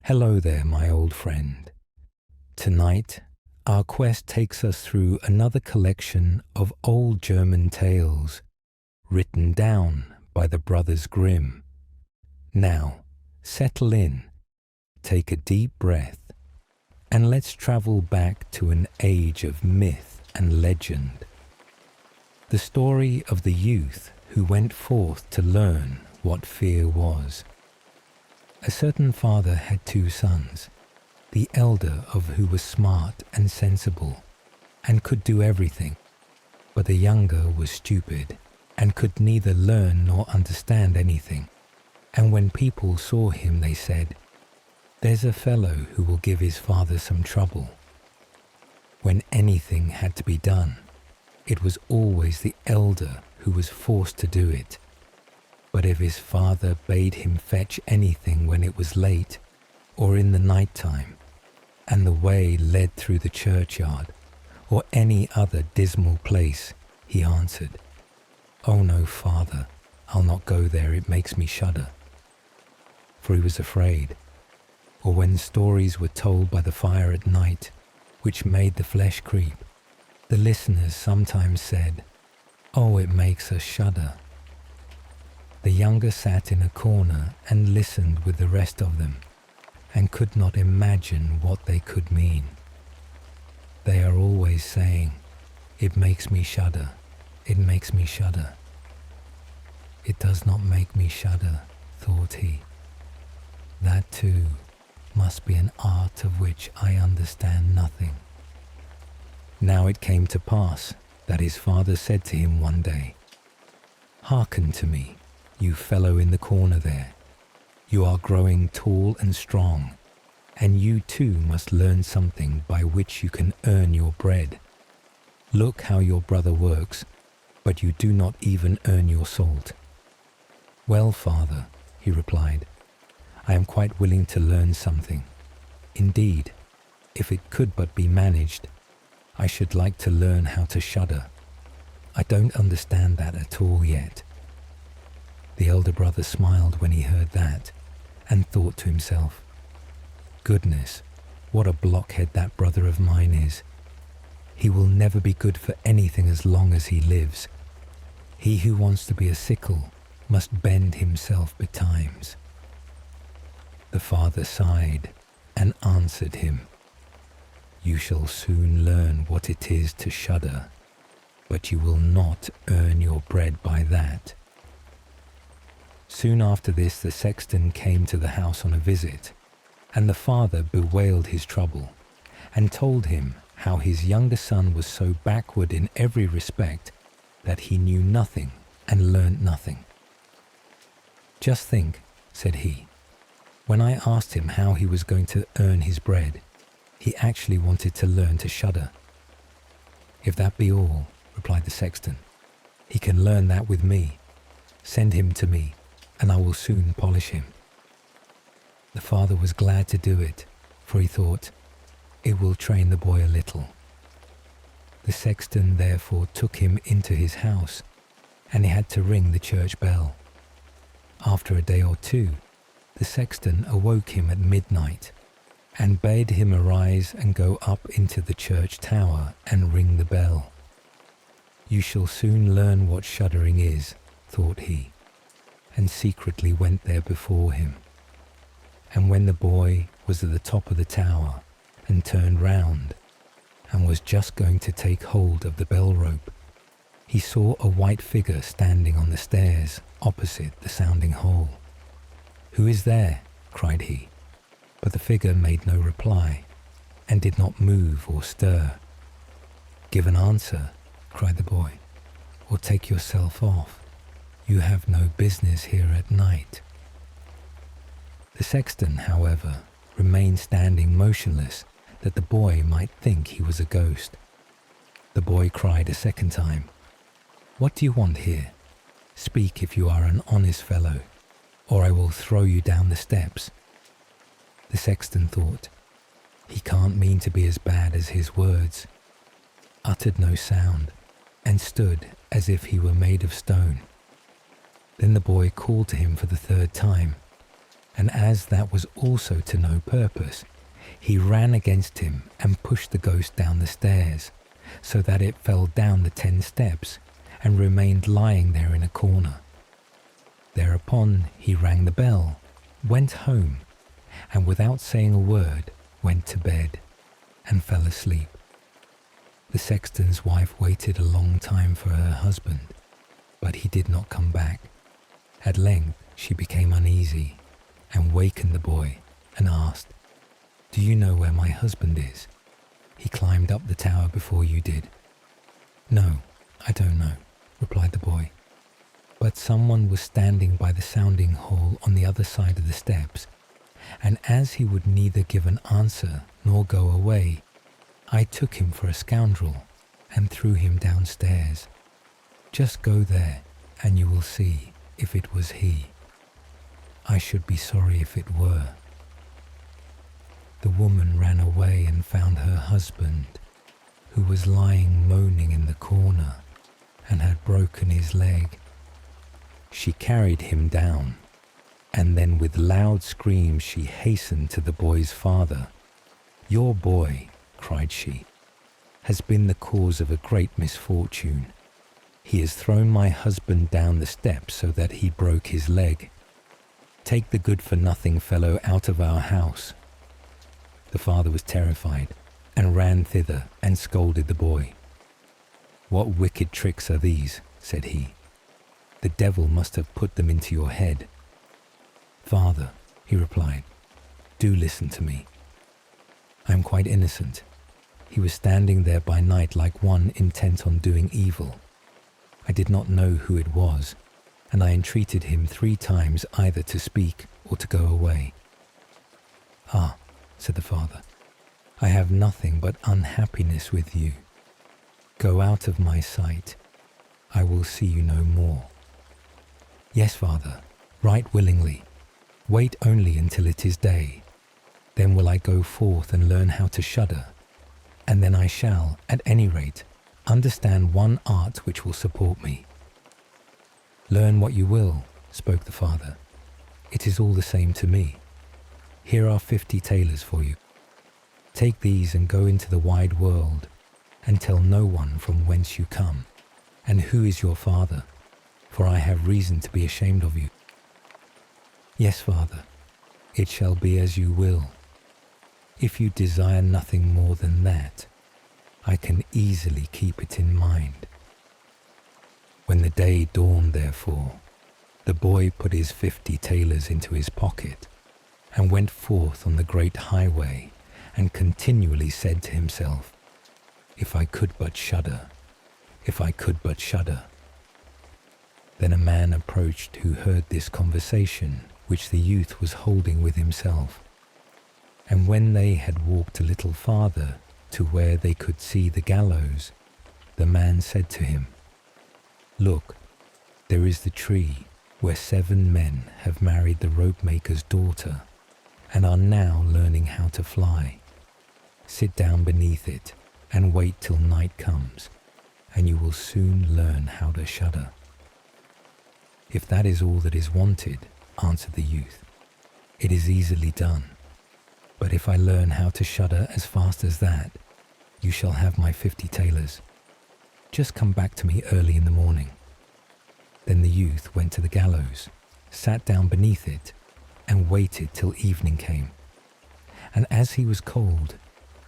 Hello there, my old friend. Tonight, our quest takes us through another collection of old German tales written down by the brothers Grimm. Now, settle in, take a deep breath, and let's travel back to an age of myth and legend. The story of the youth who went forth to learn what fear was. A certain father had 2 sons, the elder of who was smart and sensible, and could do everything, but the younger was stupid, and could neither learn nor understand anything. And when people saw him, they said, "There's a fellow who will give his father some trouble." When anything had to be done, it was always the elder who was forced to do it. But if his father bade him fetch anything when it was late, or in the night time, and the way led through the churchyard, or any other dismal place, he answered, "Oh no, father, I'll not go there, it makes me shudder." For he was afraid. Or when stories were told by the fire at night, which made the flesh creep, the listeners sometimes said, "Oh, it makes us shudder." The younger sat in a corner and listened with the rest of them, and could not imagine what they could mean. They are always saying, "It makes me shudder, it makes me shudder." It does not make me shudder, thought he. That too must be an art of which I understand nothing. Now it came to pass that his father said to him one day, "Hearken to me, you fellow in the corner there. You are growing tall and strong, and you too must learn something by which you can earn your bread. Look how your brother works, but you do not even earn your salt." "Well, father," he replied, "I am quite willing to learn something. Indeed, if it could but be managed, I should like to learn how to shudder. I don't understand that at all yet." The elder brother smiled when he heard that, and thought to himself, "Goodness, what a blockhead that brother of mine is. He will never be good for anything as long as he lives. He who wants to be a sickle must bend himself betimes." The father sighed and answered him, "You shall soon learn what it is to shudder, but you will not earn your bread by that." Soon after this, the sexton came to the house on a visit, and the father bewailed his trouble, and told him how his younger son was so backward in every respect that he knew nothing and learnt nothing. "Just think," said he, "when I asked him how he was going to earn his bread, he actually wanted to learn to shudder." "If that be all," replied the sexton, "he can learn that with me. Send him to me, and I will soon polish him." The father was glad to do it, for he thought, "It will train the boy a little." The sexton therefore took him into his house, and he had to ring the church bell. After a day or 2, the sexton awoke him at midnight, and bade him arise and go up into the church tower and ring the bell. "You shall soon learn what shuddering is," thought he, and secretly went there before him. And when the boy was at the top of the tower and turned round, and was just going to take hold of the bell rope, he saw a white figure standing on the stairs opposite the sounding hole. "Who is there?" cried he, but the figure made no reply, and did not move or stir. "Give an answer," cried the boy, "or take yourself off. You have no business here at night." The sexton, however, remained standing motionless, that the boy might think he was a ghost. The boy cried a second time, "What do you want here? Speak if you are an honest fellow, or I will throw you down the steps." The sexton thought, "He can't mean to be as bad as his words," uttered no sound, and stood as if he were made of stone. Then the boy called to him for the 3rd time, and as that was also to no purpose, he ran against him and pushed the ghost down the stairs, so that it fell down the 10 steps and remained lying there in a corner. Thereupon he rang the bell, went home, and without saying a word, went to bed and fell asleep. The sexton's wife waited a long time for her husband, but he did not come back. At length she became uneasy and wakened the boy and asked, "Do you know where my husband is? He climbed up the tower before you did." "No, I don't know," replied the boy. "But someone was standing by the sounding hole on the other side of the steps, and as he would neither give an answer nor go away, I took him for a scoundrel and threw him downstairs. Just go there and you will see if it was he. I should be sorry if it were." The woman ran away and found her husband, who was lying moaning in the corner and had broken his leg. She carried him down, and then with loud screams she hastened to the boy's father. "Your boy," cried she, "has been the cause of a great misfortune. He has thrown my husband down the steps so that he broke his leg. Take the good-for-nothing fellow out of our house." The father was terrified and ran thither and scolded the boy. "What wicked tricks are these?" said he. "The devil must have put them into your head." "Father," he replied, "do listen to me. I am quite innocent. He was standing there by night like one intent on doing evil. I did not know who it was, and I entreated him 3 times either to speak or to go away." "Ah," said the father, "I have nothing but unhappiness with you. Go out of my sight. I will see you no more." "Yes, father, right willingly. Wait only until it is day. Then will I go forth and learn how to shudder, and then I shall, at any rate, understand one art which will support me." "Learn what you will," spoke the father. "It is all the same to me. Here are 50 tailors for you. Take these and go into the wide world, and tell no one from whence you come, and who is your father, for I have reason to be ashamed of you." "Yes, father, it shall be as you will. If you desire nothing more than that, I can easily keep it in mind." When the day dawned, therefore, the boy put his 50 tailors into his pocket and went forth on the great highway and continually said to himself, "If I could but shudder, if I could but shudder." Then a man approached who heard this conversation which the youth was holding with himself, and when they had walked a little farther to where they could see the gallows, the man said to him, "Look, there is the tree where 7 men have married the rope-maker's daughter and are now learning how to fly. Sit down beneath it and wait till night comes, and you will soon learn how to shudder." "If that is all that is wanted," answered the youth, "it is easily done. But if I learn how to shudder as fast as that, you shall have my 50 tailors. Just come back to me early in the morning." Then the youth went to the gallows, sat down beneath it, and waited till evening came. And as he was cold,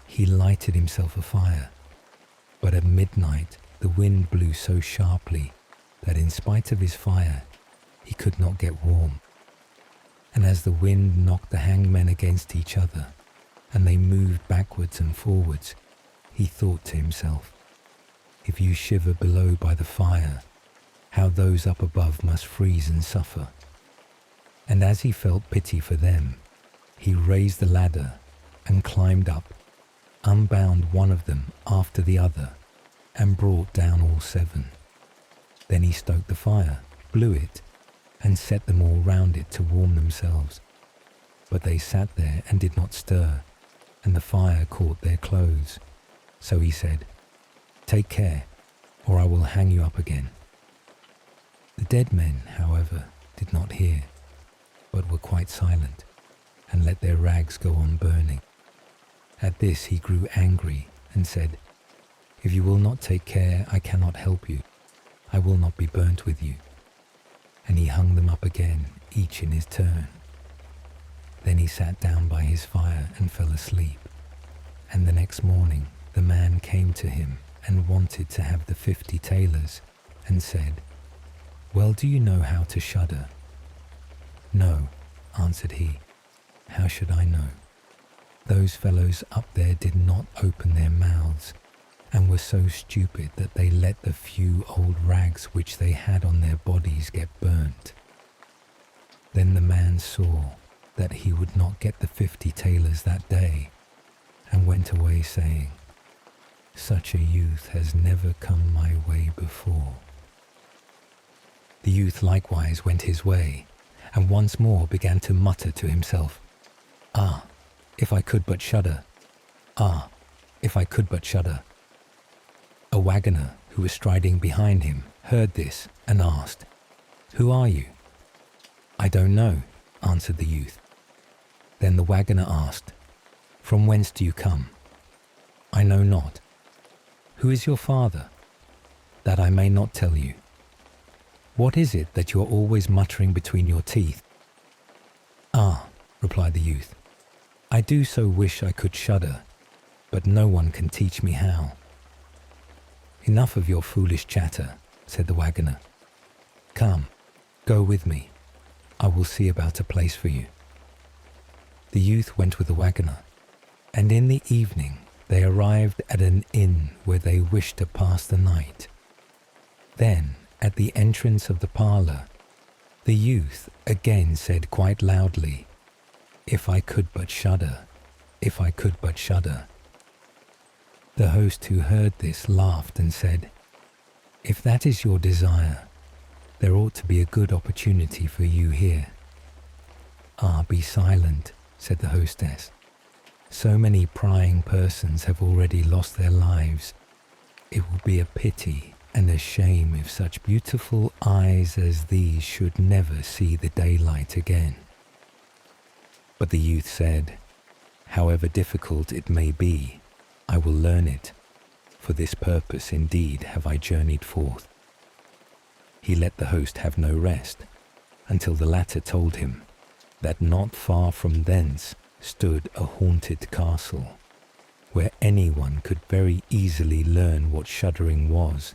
he lighted himself a fire. But at midnight the wind blew so sharply that in spite of his fire, he could not get warm. And as the wind knocked the hangmen against each other, and they moved backwards and forwards, he thought to himself, "If you shiver below by the fire, how those up above must freeze and suffer." And as he felt pity for them, he raised the ladder and climbed up, unbound one of them after the other, and brought down all 7. Then he stoked the fire, blew it, and set them all round it to warm themselves. But they sat there and did not stir, and the fire caught their clothes. So he said, "Take care, or I will hang you up again." The dead men, however, did not hear. but were quite silent and let their rags go on burning. At this he grew angry and said, "If you will not take care, I cannot help you. I will not be burnt with you." And he hung them up again, each in his turn. Then he sat down by his fire and fell asleep. And the next morning the man came to him and wanted to have the 50 tailors, and said, "Well, do you know how to shudder?" "No," answered he. "How should I know? Those fellows up there did not open their mouths, and were so stupid that they let the few old rags which they had on their bodies get burnt." Then the man saw that he would not get the 50 tailors that day, and went away saying, "Such a youth has never come my way before." The youth likewise went his way, and once more began to mutter to himself, "Ah, if I could but shudder! Ah, if I could but shudder!" A wagoner who was striding behind him heard this and asked, "Who are you?" "I don't know," answered the youth. Then the wagoner asked, "From whence do you come?" "I know not." "Who is your father?" "That I may not tell you." "What is it that you are always muttering between your teeth?" "Ah," replied the youth, "I do so wish I could shudder, but no one can teach me how." "Enough of your foolish chatter," said the wagoner. "Come, go with me. I will see about a place for you." The youth went with the wagoner, and in the evening they arrived at an inn where they wished to pass the night. Then, at the entrance of the parlour, the youth again said quite loudly, "If I could but shudder, if I could but shudder." The host who heard this laughed and said, "If that is your desire, there ought to be a good opportunity for you here." "Ah, be silent," said the hostess. "So many prying persons have already lost their lives. It will be a pity and a shame if such beautiful eyes as these should never see the daylight again." But the youth said, "However difficult it may be, I will learn it. For this purpose indeed have I journeyed forth." He let the host have no rest, until the latter told him that not far from thence stood a haunted castle, where anyone could very easily learn what shuddering was,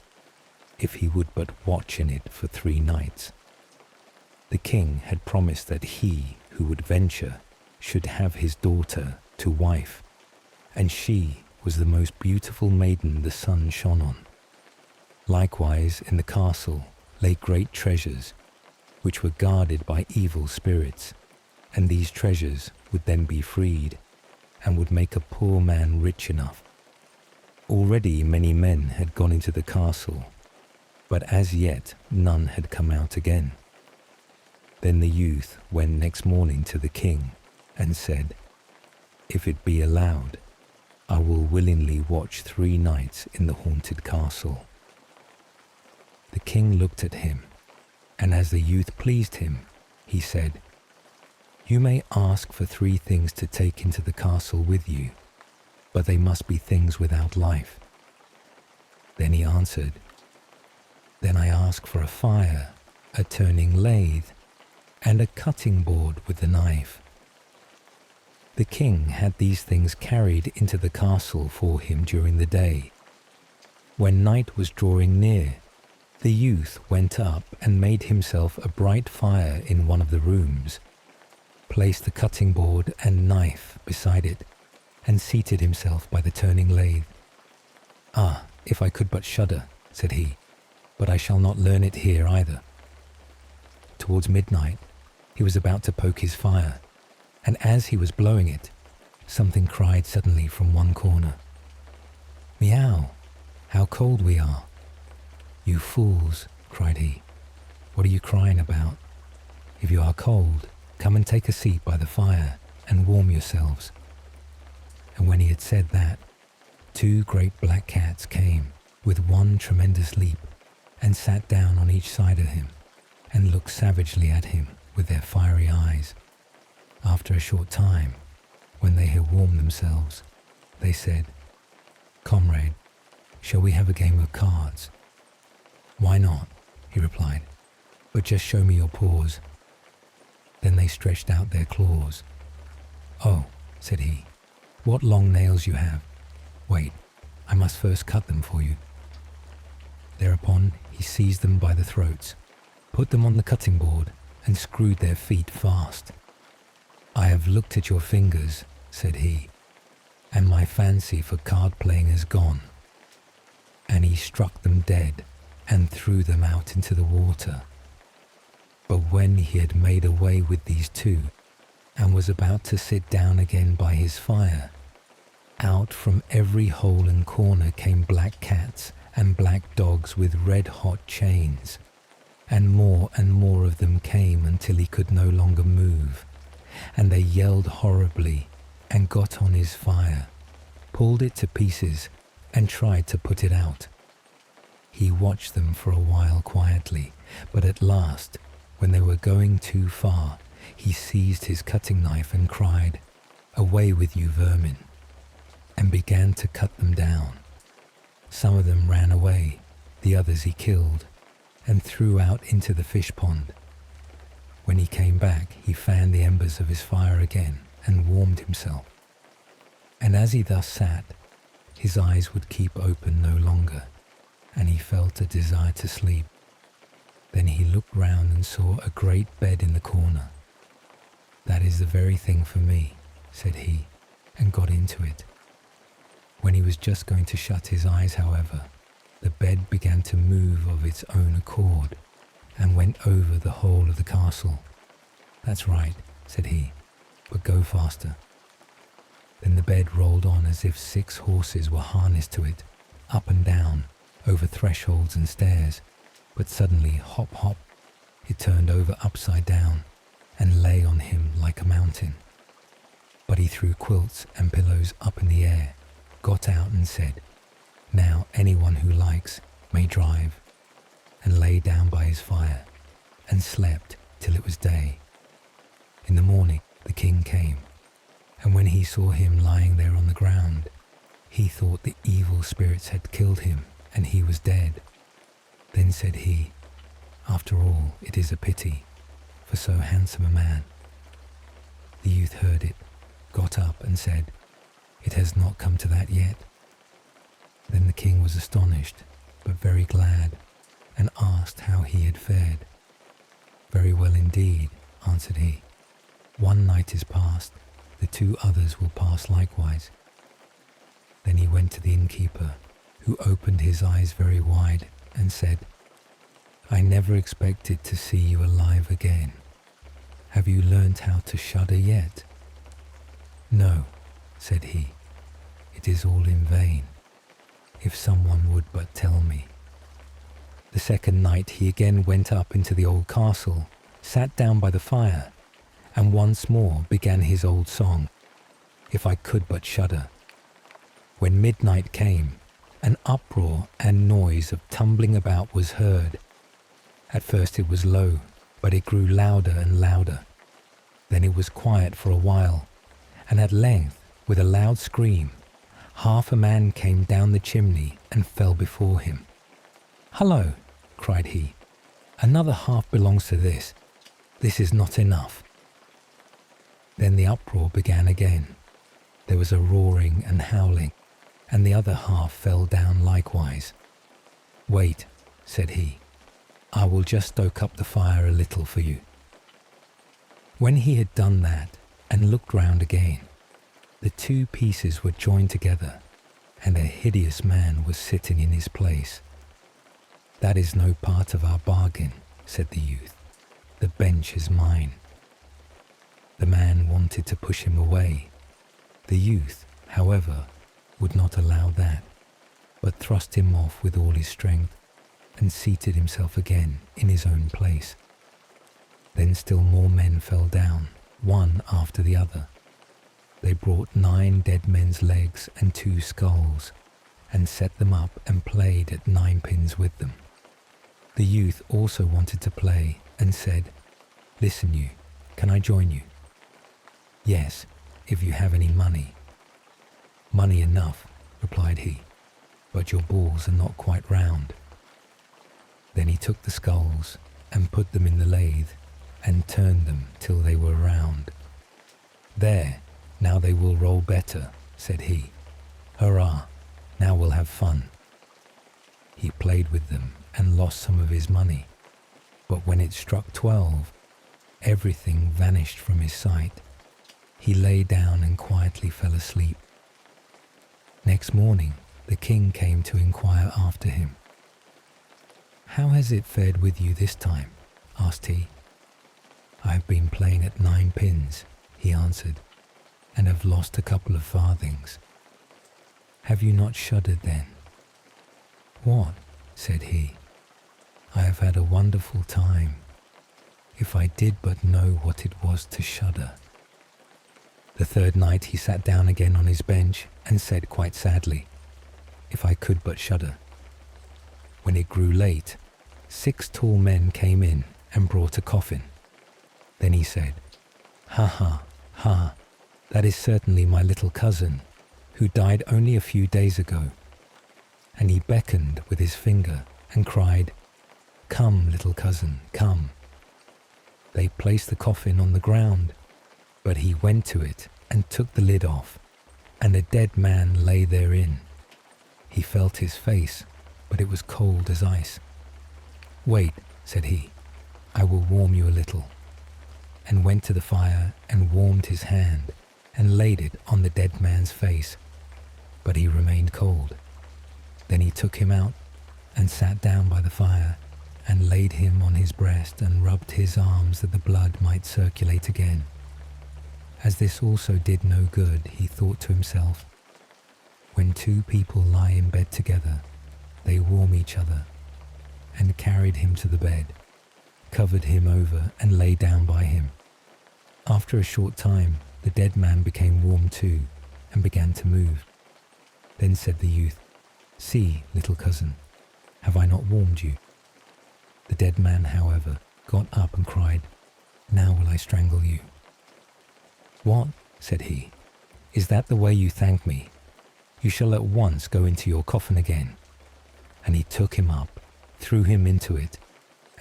if he would but watch in it for 3 nights. The king had promised that he who would venture should have his daughter to wife, and she was the most beautiful maiden the sun shone on. Likewise in the castle lay great treasures, which were guarded by evil spirits, and these treasures would then be freed, and would make a poor man rich enough. Already many men had gone into the castle, but as yet none had come out again. Then the youth went next morning to the king, and said, "If it be allowed, I will willingly watch 3 nights in the haunted castle." The king looked at him, and as the youth pleased him, he said, "You may ask for 3 things to take into the castle with you, but they must be things without life." Then he answered, "Then I ask for a fire, a turning lathe, and a cutting board with the knife." The king had these things carried into the castle for him during the day. When night was drawing near, the youth went up and made himself a bright fire in one of the rooms, placed the cutting board and knife beside it, and seated himself by the turning lathe. "Ah, if I could but shudder," said he, "but I shall not learn it here either." Towards midnight, he was about to poke his fire, and as he was blowing it, something cried suddenly from one corner, "Meow, how cold we are." "You fools," cried he, "what are you crying about? If you are cold, come and take a seat by the fire and warm yourselves." And when he had said that, 2 great black cats came with one tremendous leap, and sat down on each side of him, and looked savagely at him with their fiery eyes. After a short time, when they had warmed themselves, they said, "Comrade, shall we have a game of cards?" "Why not?" he replied, "but just show me your paws." Then they stretched out their claws. "Oh," said he, "what long nails you have. Wait, I must first cut them for you." Thereupon he seized them by the throats, put them on the cutting board, and screwed their feet fast. "I have looked at your fingers," said he, "and my fancy for card playing is gone." And he struck them dead and threw them out into the water. But when he had made away with these two, and was about to sit down again by his fire, out from every hole and corner came black cats and black dogs with red-hot chains, and more of them came until he could no longer move, and they yelled horribly and got on his fire, pulled it to pieces, and tried to put it out. He watched them for a while quietly, but at last, when they were going too far, he seized his cutting knife and cried, "Away with you, vermin," and began to cut them down. Some of them ran away, the others he killed, and threw out into the fish pond. When he came back, he fanned the embers of his fire again and warmed himself. And as he thus sat, his eyes would keep open no longer, and he felt a desire to sleep. Then he looked round and saw a great bed in the corner. "That is the very thing for me," said he, and got into it. When he was just going to shut his eyes, however, the bed began to move of its own accord and went over the whole of the castle. "That's right," said he, "but go faster." Then the bed rolled on as if 6 horses were harnessed to it, up and down, over thresholds and stairs, but suddenly, hop, hop, it turned over upside down and lay on him like a mountain. But he threw quilts and pillows up in the air, got out and said, "Now anyone who likes may drive," and lay down by his fire and slept till it was day. In the morning the king came, and when he saw him lying there on the ground, he thought the evil spirits had killed him and he was dead. Then said he, "After all, it is a pity, for so handsome a man." The youth heard it, got up and said, "It has not come to that yet." Then the king was astonished, but very glad, and asked how he had fared. "Very well indeed," answered he. "One night is past, the 2 others will pass likewise." Then he went to the innkeeper, who opened his eyes very wide and said, "I never expected to see you alive again. Have you learnt how to shudder yet?" "No," said he, "it is all in vain. If someone would but tell me." The second night he again went up into the old castle, sat down by the fire, and once more began his old song, "If I could but shudder." When midnight came, an uproar and noise of tumbling about was heard. At first it was low, but it grew louder and louder. Then it was quiet for a while, and at length, with a loud scream, half a man came down the chimney and fell before him. "Hullo!" cried he, "another half belongs to this. This is not enough." Then the uproar began again. There was a roaring and howling, and the other half fell down likewise. "Wait," said he, "I will just stoke up the fire a little for you." When he had done that and looked round again, the 2 pieces were joined together, and a hideous man was sitting in his place. "That is no part of our bargain," said the youth. "The bench is mine." The man wanted to push him away. The youth, however, would not allow that, but thrust him off with all his strength, and seated himself again in his own place. Then still more men fell down, one after the other. They brought 9 dead men's legs and 2 skulls, and set them up and played at 9 pins with them. The youth also wanted to play, and said, Listen you, can I join you? Yes, if you have any money. Money enough, replied he, but your balls are not quite round. Then he took the skulls and put them in the lathe and turned them till they were round. There, now they will roll better, said he. Hurrah, now we'll have fun. He played with them and lost some of his money, but when it struck 12, everything vanished from his sight. He lay down and quietly fell asleep. Next morning, the king came to inquire after him. How has it fared with you this time? Asked he. I have been playing at 9 pins, he answered, and have lost a couple of farthings. Have you not shuddered then? What? Said he. I have had a wonderful time. If I did but know what it was to shudder. The third night he sat down again on his bench and said quite sadly, if I could but shudder. When it grew late, 6 tall men came in and brought a coffin. Then he said, Ha ha, ha, that is certainly my little cousin, who died only a few days ago. And he beckoned with his finger and cried, Come, little cousin, come. They placed the coffin on the ground, but he went to it and took the lid off, and a dead man lay therein. He felt his face, but it was cold as ice. Wait, said he, I will warm you a little, and went to the fire and warmed his hand and laid it on the dead man's face, but he remained cold. Then he took him out and sat down by the fire and laid him on his breast and rubbed his arms that the blood might circulate again. As this also did no good, he thought to himself, when 2 people lie in bed together, they warm each other, and carried him to the bed, covered him over and lay down by him. After a short time, the dead man became warm too and began to move. Then said the youth, See, little cousin, have I not warmed you? The dead man, however, got up and cried, Now will I strangle you. What? Said he. Is that the way you thank me? You shall at once go into your coffin again. And he took him up, threw him into it,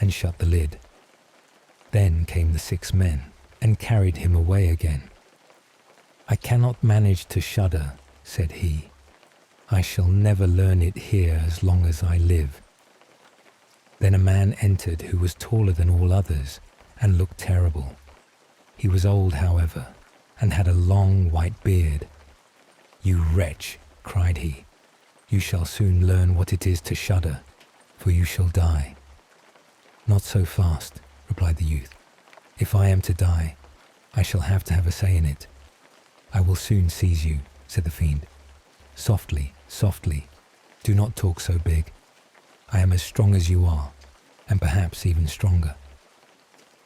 and shut the lid. Then came the 6 men, and carried him away again. I cannot manage to shudder, said he. I shall never learn it here as long as I live. Then a man entered who was taller than all others, and looked terrible. He was old, however, and had a long white beard. You wretch, cried he, you shall soon learn what it is to shudder, for you shall die. Not so fast, replied the youth. If I am to die, I shall have to have a say in it. I will soon seize you, said the fiend. Softly, softly, do not talk so big. I am as strong as you are, and perhaps even stronger.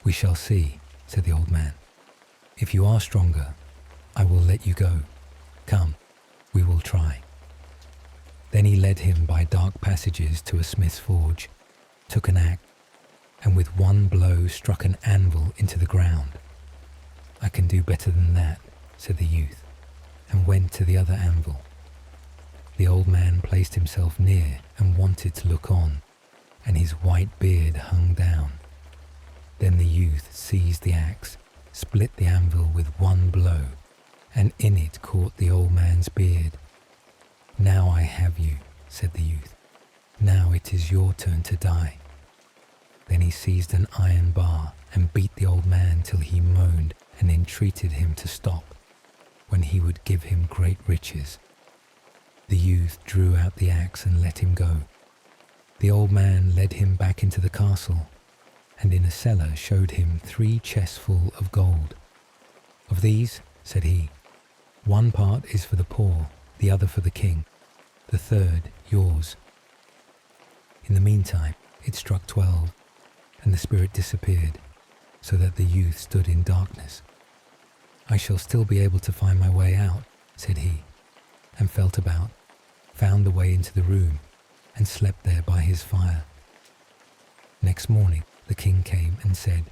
We shall see, said the old man. If you are stronger, I will let you go. Come, we will try. Then he led him by dark passages to a smith's forge, took an axe, and with one blow struck an anvil into the ground. I can do better than that, said the youth, and went to the other anvil. The old man placed himself near and wanted to look on, and his white beard hung down. Then the youth seized the axe, split the anvil with one blow, and in it caught the old man's beard. Now I have you, said the youth. Now it is your turn to die. Then he seized an iron bar and beat the old man till he moaned and entreated him to stop, when he would give him great riches. The youth drew out the axe and let him go. The old man led him back into the castle, and in a cellar showed him 3 chests full of gold. Of these, said he, one part is for the poor, the other for the king, the third yours. In the meantime, it struck 12, and the spirit disappeared, so that the youth stood in darkness. I shall still be able to find my way out, said he, and felt about, found the way into the room, and slept there by his fire. Next morning the king came and said,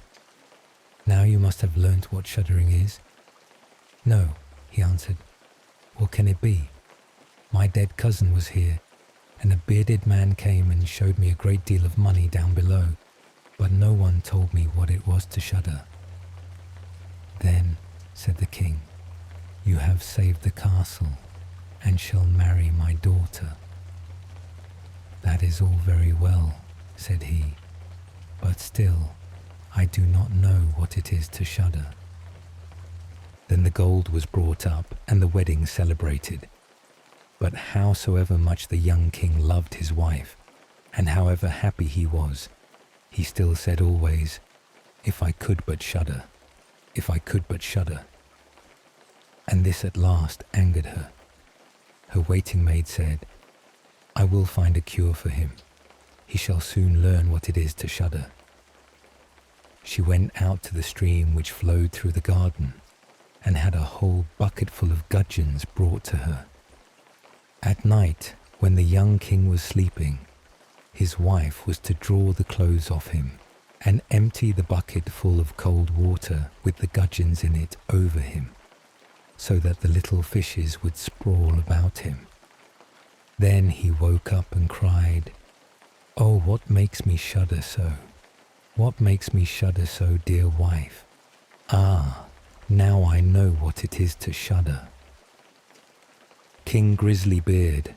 Now you must have learnt what shuddering is." "No," he answered. "What can it be? My dead cousin was here, and a bearded man came and showed me a great deal of money down below, but no one told me what it was to shudder." "Then," said the king, "you have saved the castle and shall marry my daughter." "That is all very well," said he, "but still I do not know what it is to shudder." Then the gold was brought up and the wedding celebrated. But howsoever much the young king loved his wife, and however happy he was, he still said always, "If I could but shudder, if I could but shudder." And this at last angered her. Her waiting maid said, "I will find a cure for him. He shall soon learn what it is to shudder." She went out to the stream which flowed through the garden, and had a whole bucketful of gudgeons brought to her. At night, when the young king was sleeping, his wife was to draw the clothes off him and empty the bucket full of cold water with the gudgeons in it over him, so that the little fishes would sprawl about him. Then he woke up and cried, "Oh, what makes me shudder so? What makes me shudder so, dear wife? Ah, now I know what it is to shudder." King Grisly-Beard,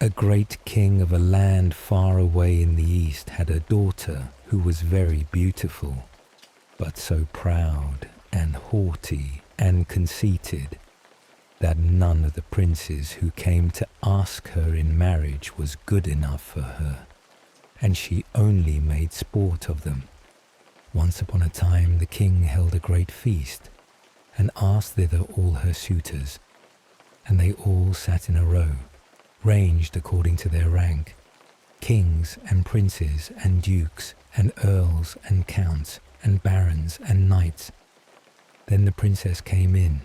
a great king of a land far away in the east, had a daughter who was very beautiful, but so proud and haughty and conceited that none of the princes who came to ask her in marriage was good enough for her, and she only made sport of them. Once upon a time the king held a great feast, and asked thither all her suitors, and they all sat in a row, ranged according to their rank, kings and princes and dukes and earls and counts and barons and knights. Then the princess came in,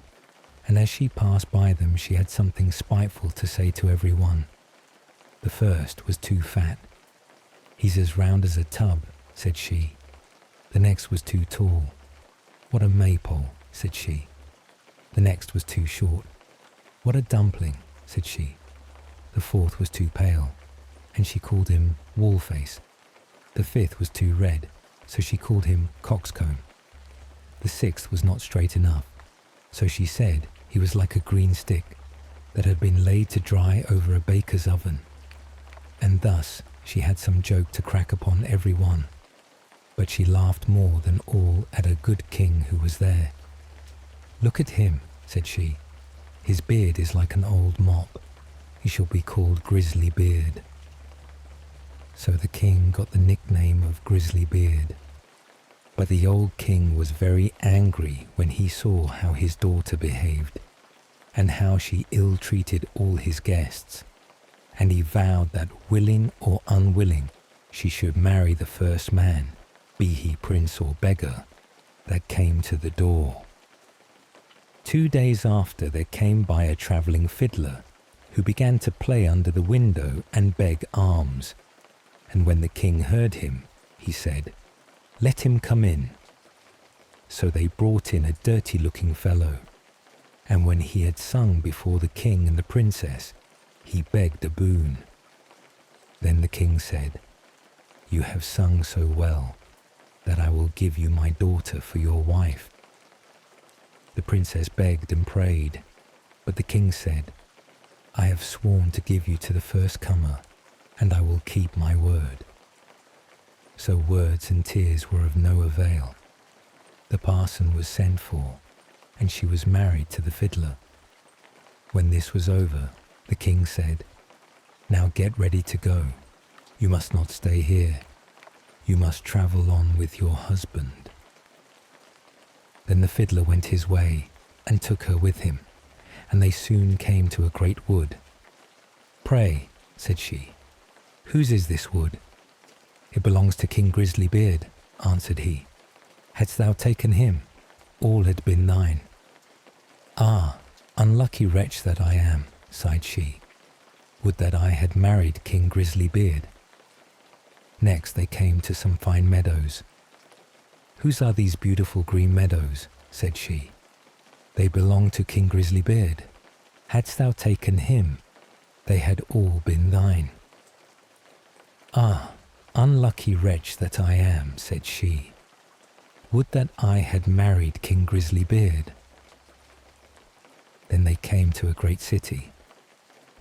and as she passed by them she had something spiteful to say to every one. The first was too fat. "He's as round as a tub," said she. The next was too tall. "What a maypole," said she. The next was too short. "What a dumpling," said she. The fourth was too pale, and she called him Wall-face. The fifth was too red, so she called him Coxcomb. The sixth was not straight enough, so she said he was like a green stick that had been laid to dry over a baker's oven. And thus she had some joke to crack upon every one, but she laughed more than all at a good king who was there. "Look at him," said she. "His beard is like an old mop. He shall be called Grisly-Beard." So the king got the nickname of Grisly-Beard. But the old king was very angry when he saw how his daughter behaved, and how she ill-treated all his guests, and he vowed that, willing or unwilling, she should marry the first man, be he prince or beggar, that came to the door. 2 days after there came by a travelling fiddler, who began to play under the window and beg alms, and when the king heard him, he said, "Let him come in." So they brought in a dirty-looking fellow, and when he had sung before the king and the princess, he begged a boon. Then the king said, "You have sung so well that I will give you my daughter for your wife." The princess begged and prayed, but the king said, "I have sworn to give you to the first comer, and I will keep my word." So words and tears were of no avail. The parson was sent for, and she was married to the fiddler. When this was over, the king said, "Now get ready to go. You must not stay here. You must travel on with your husband." Then the fiddler went his way and took her with him, and they soon came to a great wood. "Pray," said she, "whose is this wood?" "It belongs to King Grisly-Beard," answered he. "Hadst thou taken him, all had been thine." "Ah, unlucky wretch that I am," sighed she. "Would that I had married King Grisly-Beard." Next they came to some fine meadows. "Whose are these beautiful green meadows?" said she. "They belong to King Grisly-Beard. Hadst thou taken him, they had all been thine." "Ah, unlucky wretch that I am," said she. "Would that I had married King Grisly-Beard." Then they came to a great city.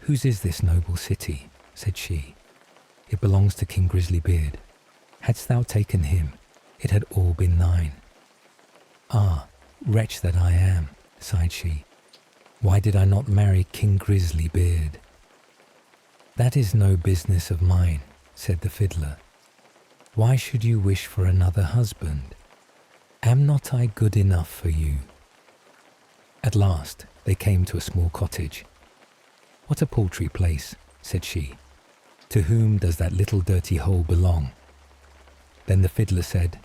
"Whose is this noble city?" said she. "It belongs to King Grisly-Beard. Hadst thou taken him, it had all been thine." "Ah, wretch that I am," sighed she. "Why did I not marry King Grisly-Beard?" "That is no business of mine," said the fiddler. "Why should you wish for another husband? Am not I good enough for you?" At last they came to a small cottage. "What a paltry place," said she. "To whom does that little dirty hole belong?" Then the fiddler said,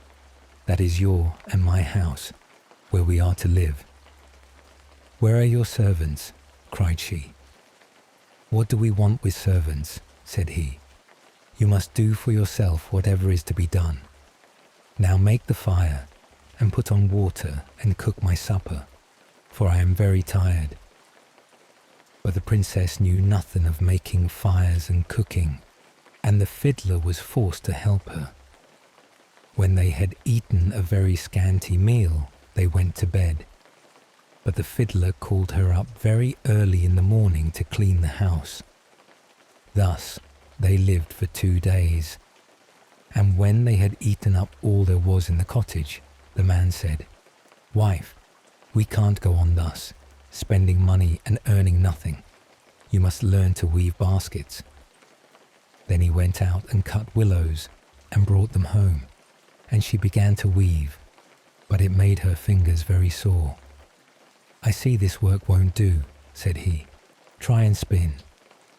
"That is your and my house, where we are to live." "Where are your servants?" cried she. "What do we want with servants?" said he. "You must do for yourself whatever is to be done. Now make the fire, and put on water and cook my supper, for I am very tired." But the princess knew nothing of making fires and cooking, and the fiddler was forced to help her. When they had eaten a very scanty meal, they went to bed. But the fiddler called her up very early in the morning to clean the house. Thus they lived for 2 days, and when they had eaten up all there was in the cottage, the man said, "Wife, we can't go on thus, spending money and earning nothing. You must learn to weave baskets." Then he went out and cut willows and brought them home, and she began to weave, but it made her fingers very sore. "I see this work won't do," said he. "Try and spin.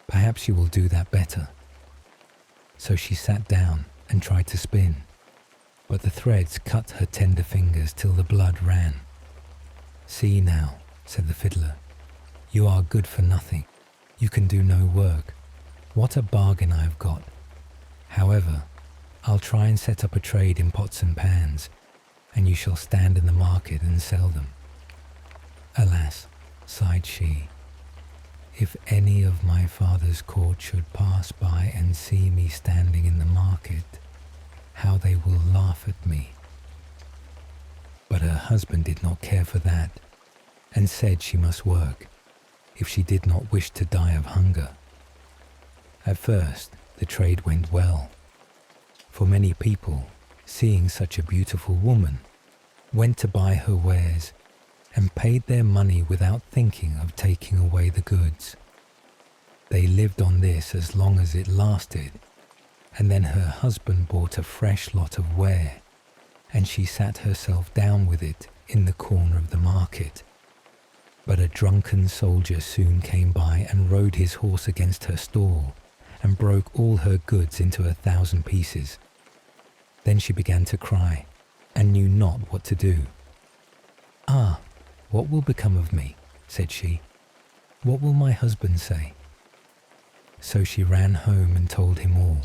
Perhaps you will do that better." So she sat down and tried to spin, but the threads cut her tender fingers till the blood ran. "See now," said the fiddler, "you are good for nothing. You can do no work. What a bargain I have got. However, I'll try and set up a trade in pots and pans, and you shall stand in the market and sell them." "Alas," sighed she, "if any of my father's court should pass by and see me standing in the market, how they will laugh at me." But her husband did not care for that, and said she must work, if she did not wish to die of hunger. At first the trade went well, for many people, seeing such a beautiful woman, went to buy her wares and paid their money without thinking of taking away the goods. They lived on this as long as it lasted, and then her husband bought a fresh lot of ware, and she sat herself down with it in the corner of the market. But a drunken soldier soon came by and rode his horse against her stall, and broke all her goods into 1,000 pieces. Then she began to cry, and knew not what to do. "Ah, what will become of me?" said she. "What will my husband say?" So she ran home and told him all.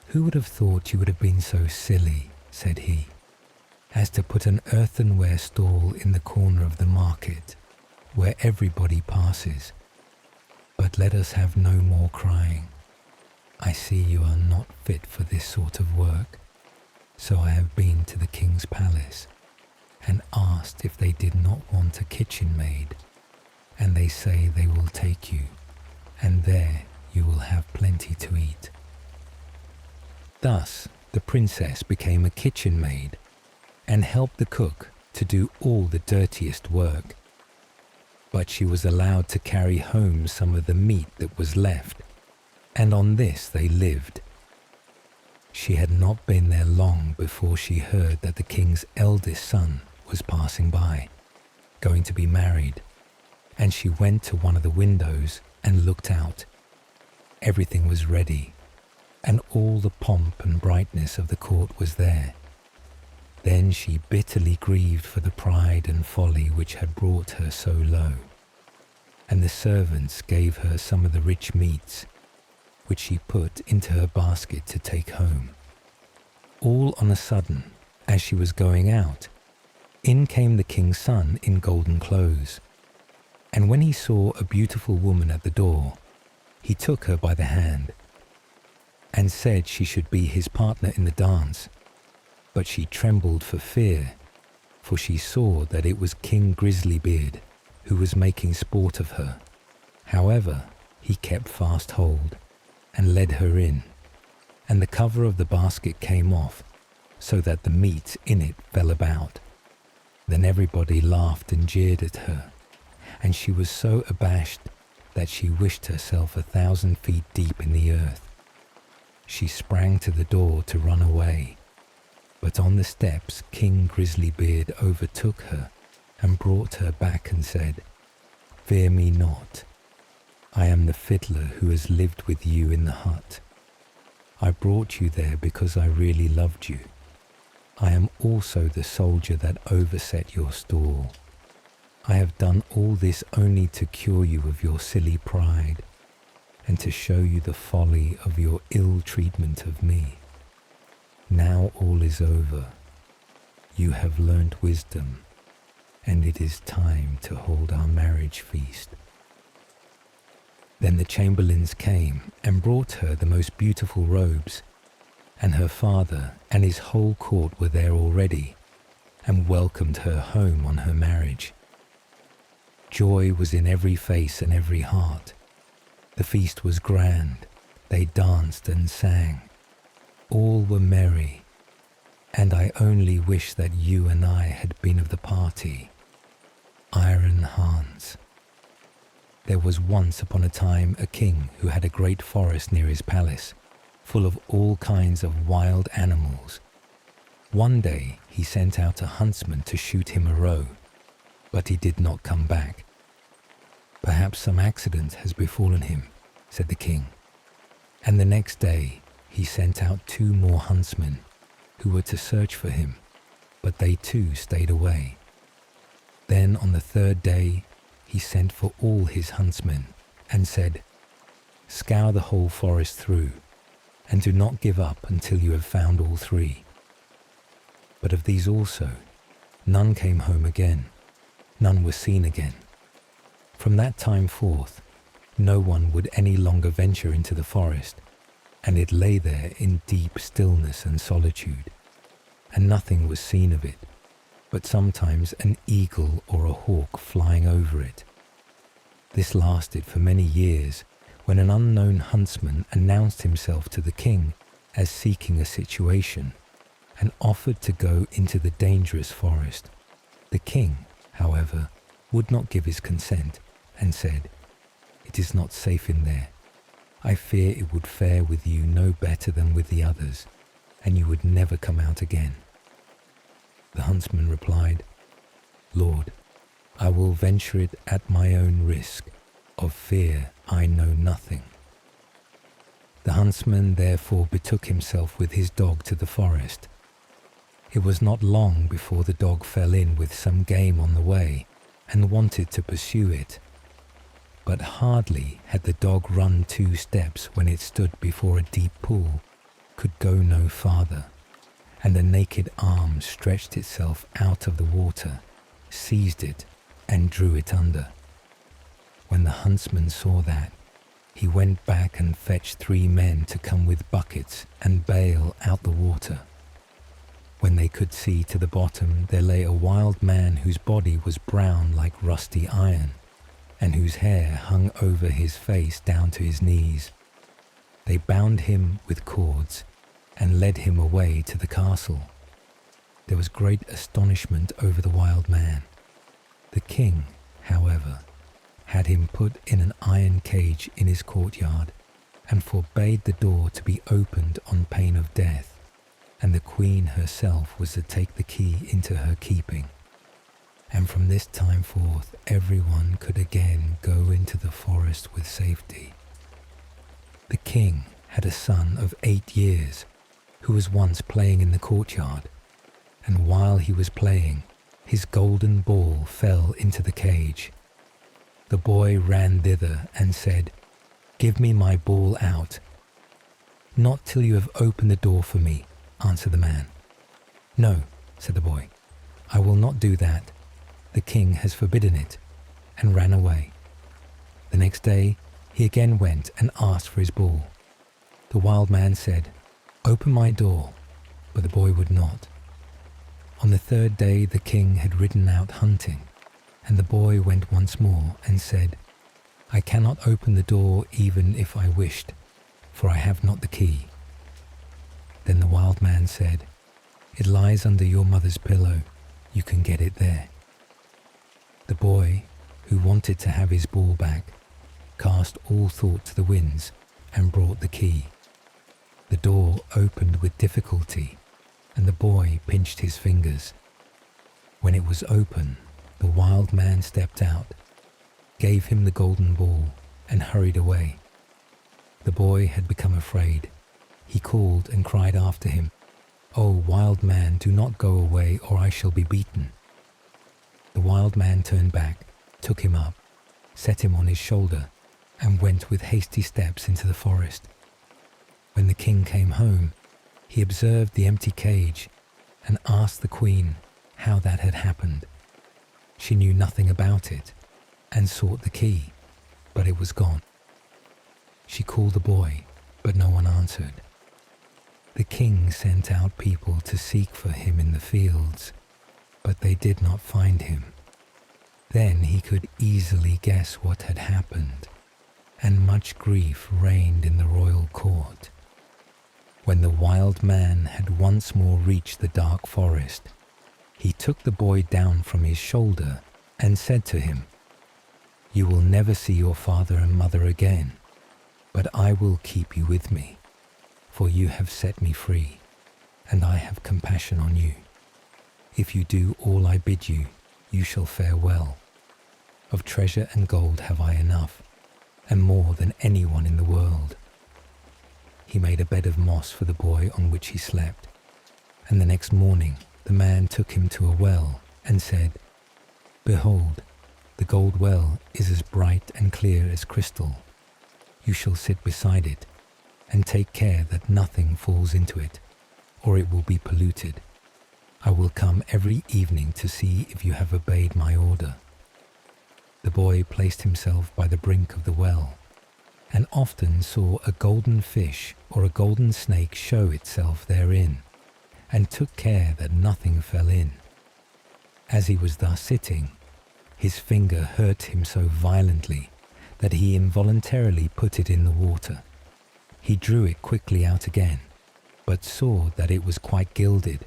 "Who would have thought you would have been so silly," said he, "as to put an earthenware stall in the corner of the market, where everybody passes? But let us have no more crying. I see you are not fit for this sort of work, so I have been to the king's palace and asked if they did not want a kitchen maid, and they say they will take you, and there you will have plenty to eat." Thus the princess became a kitchen maid and helped the cook to do all the dirtiest work. But she was allowed to carry home some of the meat that was left, and on this they lived. She had not been there long before she heard that the king's eldest son was passing by, going to be married, and she went to one of the windows and looked out. Everything was ready, and all the pomp and brightness of the court was there. Then she bitterly grieved for the pride and folly which had brought her so low, and the servants gave her some of the rich meats, which she put into her basket to take home. All on a sudden As she was going out, in came the king's son in golden clothes. And when he saw a beautiful woman at the door, he took her by the hand and said she should be his partner in the dance. But she trembled for fear, for she saw that it was King Grisly-Beard who was making sport of her. However, he kept fast hold and led her in, and the cover of the basket came off, so that the meat in it fell about. Then everybody laughed and jeered at her, and she was so abashed that she wished herself 1,000 feet deep in the earth. She sprang to the door to run away, but on the steps King Grisly-Beard overtook her and brought her back and said, "Fear me not. I am the fiddler who has lived with you in the hut. I brought you there because I really loved you. I am also the soldier that overset your stall. I have done all this only to cure you of your silly pride and to show you the folly of your ill treatment of me. Now all is over. You have learnt wisdom, and it is time to hold our marriage feast." Then the chamberlains came and brought her the most beautiful robes, and her father and his whole court were there already, and welcomed her home on her marriage. Joy was in every face and every heart. The feast was grand. They danced and sang. All were merry, and I only wish that you and I had been of the party. Iron Hans. There was once upon a time a king who had a great forest near his palace, full of all kinds of wild animals. One day he sent out a huntsman to shoot him a roe, but he did not come back. "Perhaps some accident has befallen him," said the king. And the next day he sent out 2 more huntsmen who were to search for him, but they too stayed away. Then on the 3rd day he sent for all his huntsmen and said, "Scour the whole forest through, and do not give up until you have found all 3. But of these also, none came home again, none was seen again. From that time forth, no one would any longer venture into the forest, and it lay there in deep stillness and solitude, and nothing was seen of it, but sometimes an eagle or a hawk flying over it. This lasted for many years, when an unknown huntsman announced himself to the king as seeking a situation, and offered to go into the dangerous forest. The king, however, would not give his consent, and said, "It is not safe in there. I fear it would fare with you no better than with the others, and you would never come out again." The huntsman replied, "Lord, I will venture it at my own risk. Of fear I know nothing." The huntsman therefore betook himself with his dog to the forest. It was not long before the dog fell in with some game on the way and wanted to pursue it. But hardly had the dog run 2 steps when it stood before a deep pool, could go no farther, and the naked arm stretched itself out of the water, seized it, and drew it under. When the huntsman saw that, he went back and fetched 3 men to come with buckets and bail out the water. When they could see to the bottom, there lay a wild man whose body was brown like rusty iron, and whose hair hung over his face down to his knees. They bound him with cords and led him away to the castle. There was great astonishment over the wild man. The king, however, had him put in an iron cage in his courtyard, and forbade the door to be opened on pain of death, and the queen herself was to take the key into her keeping. And from this time forth everyone could again go into the forest with safety. The king had a son of 8 years, who was once playing in the courtyard, and while he was playing, his golden ball fell into the cage. The boy ran thither and said, "Give me my ball out." "Not till you have opened the door for me," answered the man. "No," said the boy. "I will not do that. The king has forbidden it," and ran away. The next day, he again went and asked for his ball. The wild man said, "Open my door," but the boy would not. On the third day, the king had ridden out hunting, and the boy went once more and said, "I cannot open the door even if I wished, for I have not the key." Then the wild man said, "It lies under your mother's pillow. You can get it there." The boy, who wanted to have his ball back, cast all thought to the winds and brought the key. The door opened with difficulty, and the boy pinched his fingers. When it was open, the wild man stepped out, gave him the golden ball, and hurried away. The boy had become afraid. He called and cried after him, "Oh, wild man, do not go away, or I shall be beaten." The wild man turned back, took him up, set him on his shoulder, and went with hasty steps into the forest. When the king came home, he observed the empty cage and asked the queen how that had happened. She knew nothing about it and sought the key, but it was gone. She called the boy, but no one answered. The king sent out people to seek for him in the fields, but they did not find him. Then he could easily guess what had happened, and much grief reigned in the royal court. When the wild man had once more reached the dark forest, he took the boy down from his shoulder and said to him, "You will never see your father and mother again, but I will keep you with me, for you have set me free, and I have compassion on you. If you do all I bid you, you shall fare well. Of treasure and gold have I enough, and more than anyone in the world." He made a bed of moss for the boy on which he slept, and the next morning the man took him to a well and said, "Behold, the gold well is as bright and clear as crystal. You shall sit beside it, and take care that nothing falls into it, or it will be polluted. I will come every evening to see if you have obeyed my order." The boy placed himself by the brink of the well, and often saw a golden fish or a golden snake show itself therein, and took care that nothing fell in. As he was thus sitting, his finger hurt him so violently that he involuntarily put it in the water. He drew it quickly out again, but saw that it was quite gilded,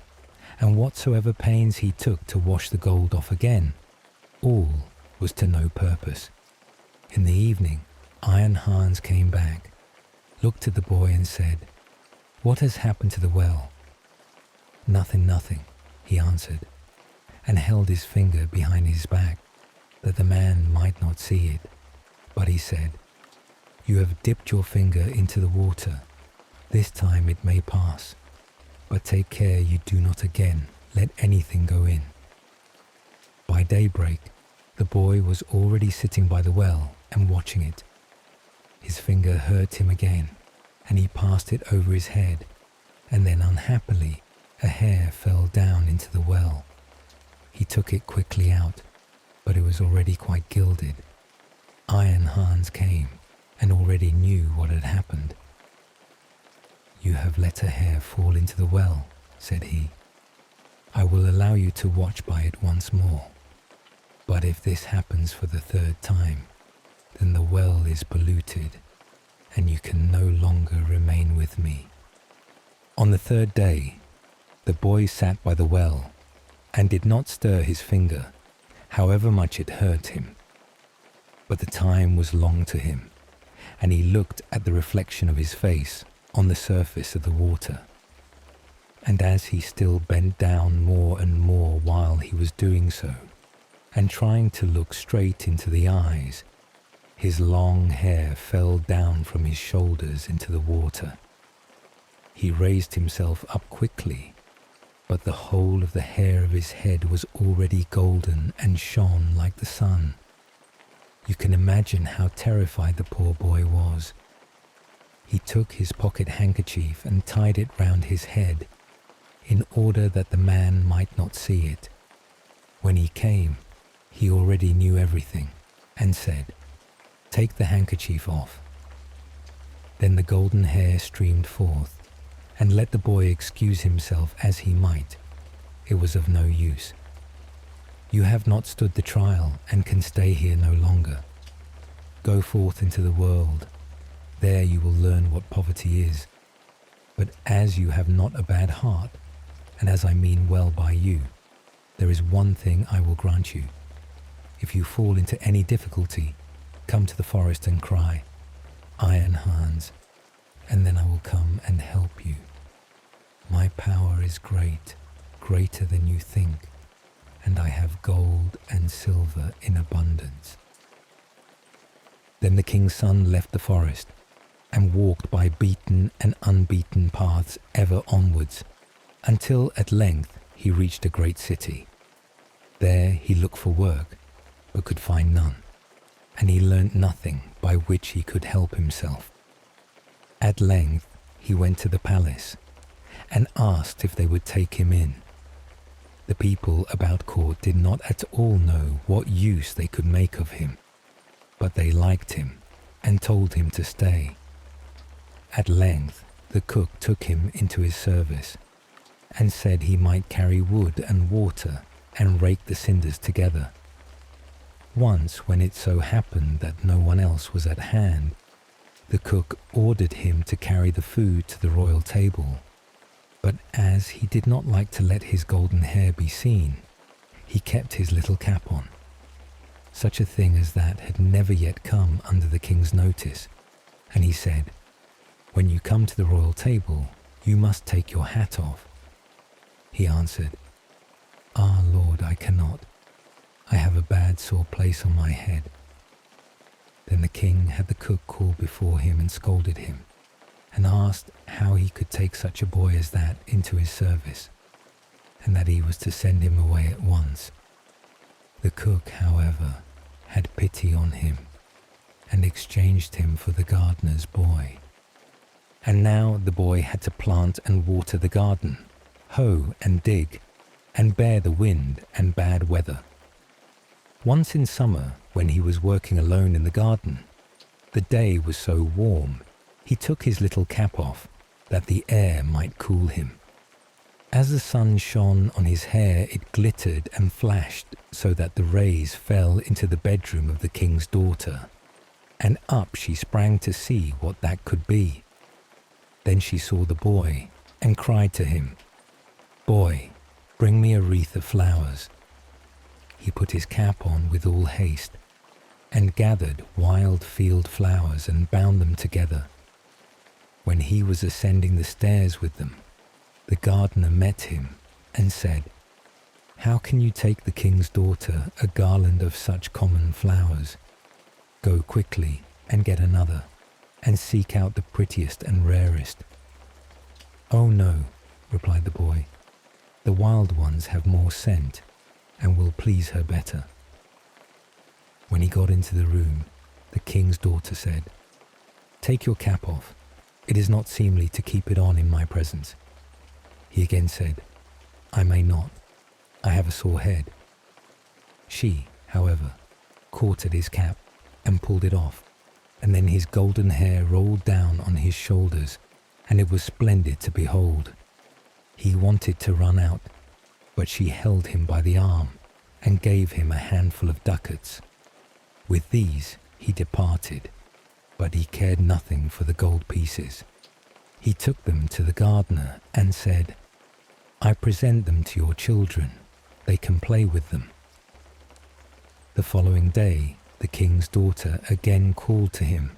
and whatsoever pains he took to wash the gold off again, all was to no purpose. In the evening, Iron Hans came back, looked at the boy and said, "What has happened to the well?" "Nothing, nothing," he answered, and held his finger behind his back, that the man might not see it. But he said, "You have dipped your finger into the water. This time it may pass, but take care you do not again let anything go in." By daybreak, the boy was already sitting by the well and watching it. His finger hurt him again, and he passed it over his head, and then unhappily a hair fell down into the well. He took it quickly out, but it was already quite gilded. Iron Hans came and already knew what had happened. "You have let a hair fall into the well," said he. "I will allow you to watch by it once more. But if this happens for the third time, then the well is polluted, and you can no longer remain with me." On the third day, the boy sat by the well and did not stir his finger, however much it hurt him. But the time was long to him, and he looked at the reflection of his face on the surface of the water. And as he still bent down more and more while he was doing so, and trying to look straight into the eyes, his long hair fell down from his shoulders into the water. He raised himself up quickly, but the whole of the hair of his head was already golden and shone like the sun. You can imagine how terrified the poor boy was. He took his pocket handkerchief and tied it round his head. in order that the man might not see it. When he came, he already knew everything, and said, "Take the handkerchief off." Then the golden hair streamed forth, and let the boy excuse himself as he might, it was of no use. "You have not stood the trial, and can stay here no longer. Go forth into the world. There you will learn what poverty is. But as you have not a bad heart, and as I mean well by you, there is one thing I will grant you. If you fall into any difficulty, come to the forest and cry, 'Iron Hans,' and then I will come and help you. My power is great, greater than you think, and I have gold and silver in abundance." Then the king's son left the forest, and walked by beaten and unbeaten paths ever onwards, until at length he reached a great city. There he looked for work, but could find none, and he learnt nothing by which he could help himself. At length he went to the palace, and asked if they would take him in. The people about court did not at all know what use they could make of him, but they liked him, and told him to stay. At length the cook took him into his service, and said he might carry wood and water, and rake the cinders together. Once, when it so happened that no one else was at hand, the cook ordered him to carry the food to the royal table. But as he did not like to let his golden hair be seen, he kept his little cap on. Such a thing as that had never yet come under the king's notice, and he said, "When you come to the royal table, you must take your hat off." He answered, "Ah, Lord, I cannot. I have a bad sore place on my head." Then the king had the cook called before him and scolded him, and asked how he could take such a boy as that into his service, and that he was to send him away at once. The cook, however, had pity on him, and exchanged him for the gardener's boy. And now the boy had to plant and water the garden, hoe and dig, and bear the wind and bad weather. Once in summer, when he was working alone in the garden, the day was so warm, he took his little cap off, that the air might cool him. As the sun shone on his hair, it glittered and flashed so that the rays fell into the bedroom of the king's daughter, and up she sprang to see what that could be. Then she saw the boy, and cried to him, "Boy, bring me a wreath of flowers." He put his cap on with all haste, and gathered wild field flowers and bound them together. When he was ascending the stairs with them, the gardener met him and said, "How can you take the king's daughter a garland of such common flowers? Go quickly and get another, and seek out the prettiest and rarest." "Oh no," replied the boy, "the wild ones have more scent, and will please her better." When he got into the room, the king's daughter said, "Take your cap off. It is not seemly to keep it on in my presence." He again said, "I may not. I have a sore head." She, however, caught at his cap and pulled it off, and then his golden hair rolled down on his shoulders, and it was splendid to behold. He wanted to run out, but she held him by the arm and gave him a handful of ducats. With these he departed, but he cared nothing for the gold pieces. He took them to the gardener and said, "I present them to your children. They can play with them." The following day, the king's daughter again called to him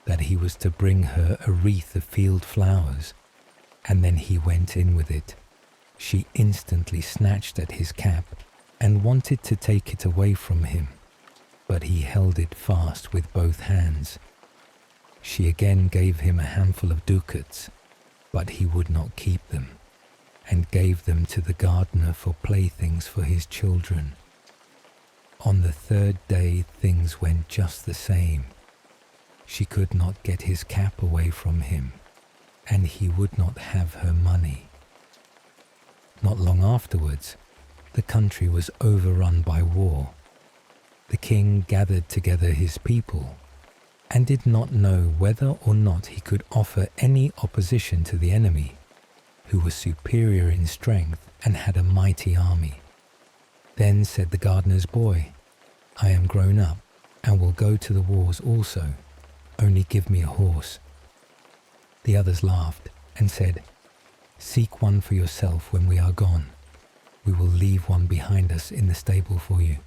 that he was to bring her a wreath of field flowers, and then he went in with it. She instantly snatched at his cap and wanted to take it away from him, but he held it fast with both hands. She again gave him a handful of ducats, but he would not keep them, and gave them to the gardener for playthings for his children. On the third day things went just the same. She could not get his cap away from him, and he would not have her money. Not long afterwards, the country was overrun by war. The king gathered together his people and did not know whether or not he could offer any opposition to the enemy, who was superior in strength and had a mighty army. Then said the gardener's boy, "I am grown up and will go to the wars also. Only give me a horse." The others laughed and said, "Seek one for yourself when we are gone. We will leave one behind us in the stable for you."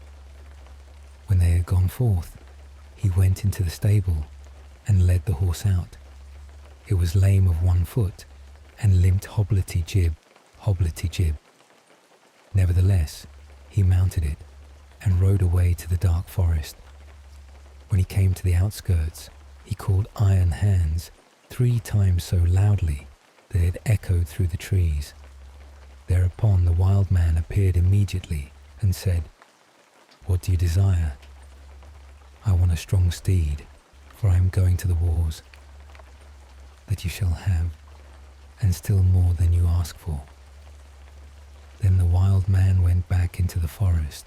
When they had gone forth, he went into the stable and led the horse out. It was lame of one foot and limped hobblety-jib, hobblety-jib. Nevertheless, he mounted it and rode away to the dark forest. When he came to the outskirts, he called Iron Hands 3 times so loudly that it echoed through the trees. Thereupon the wild man appeared immediately and said, "What do you desire?" "I want a strong steed, for I am going to the wars." "That you shall have, and still more than you ask for." Then the wild man went back into the forest,